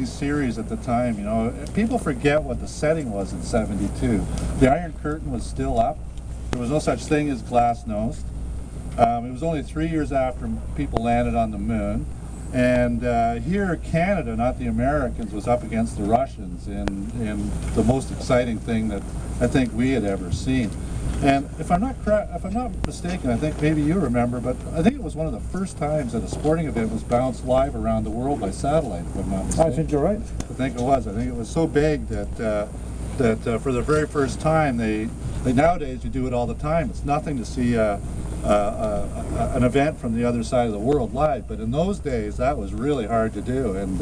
series at the time. You know, people forget what the setting was in '72. The Iron Curtain was still up. There was no such thing as glass-nosed. It was only 3 years after people landed on the moon. And here, Canada, not the Americans, was up against the Russians in the most exciting thing that I think we had ever seen. And if I'm not mistaken, I think maybe you remember, but I think it was one of the first times that a sporting event was bounced live around the world by satellite, if I'm not mistaken. I think you're right. I think it was. I think it was so big that for the very first time, they nowadays you do it all the time. It's nothing to see an event from the other side of the world live, but in those days that was really hard to do, and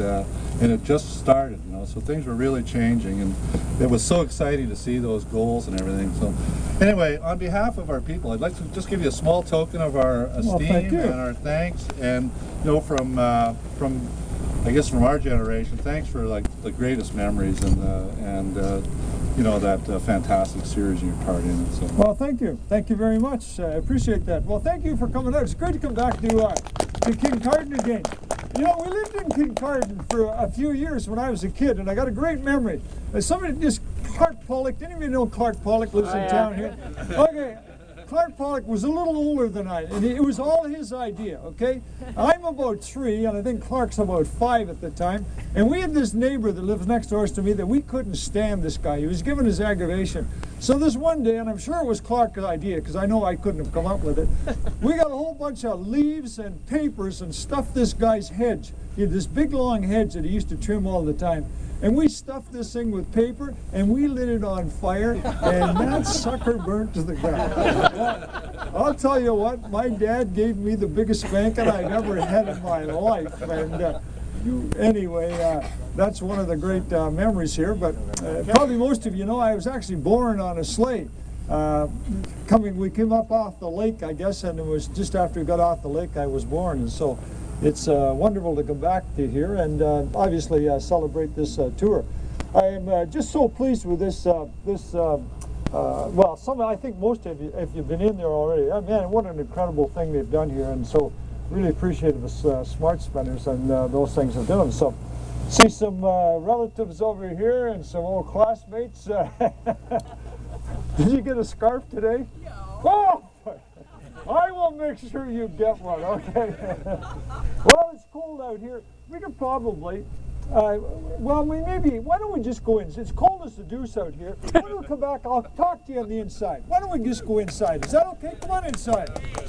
it just started, you know. So things were really changing, and it was so exciting to see those goals and everything. So anyway, on behalf of our people, I'd like to just give you a small token of our esteem and our thanks, and you know, from I guess from our generation, thanks for like the greatest memories and you know, that fantastic series you're part in. So. Well, thank you very much. I appreciate that. Well, thank you for coming out. It's great to come back to Kincardine again. You know, we lived in Kincardine for a few years when I was a kid, and I got a great memory. Somebody just Clark Pollock. Didn't even know Clark Pollock lives in town here. Okay. Clark Pollock was a little older than I, and it was all his idea, okay? I'm about 3, and I think Clark's about 5 at the time, and we had this neighbor that lives next door to me that we couldn't stand this guy. He was giving us aggravation. So this one day, and I'm sure it was Clark's idea, because I know I couldn't have come up with it, we got a whole bunch of leaves and papers and stuffed this guy's hedge. He had this big long hedge that he used to trim all the time. And we stuffed this thing with paper, and we lit it on fire, and that sucker burnt to the ground. Well, I'll tell you what, my dad gave me the biggest spanking I'd ever had in my life. And anyway, that's one of the great memories here. But probably most of you know I was actually born on a sleigh. We came up off the lake, I guess, and it was just after we got off the lake I was born. And so it's wonderful to come back to here and obviously celebrate this tour. I am just so pleased with this. Well, I think most of you, if you've been in there already, man, what an incredible thing they've done here, and so really appreciate the Smart Spenders and those things they're doing. So, see some relatives over here and some old classmates. Did you get a scarf today? No. Oh! I will make sure you get one, okay? Well, it's cold out here. We could probably, well, maybe, why don't we just go in? It's cold as the deuce out here. Why don't we come back? I'll talk to you on the inside. Why don't we just go inside? Is that okay? Come on inside.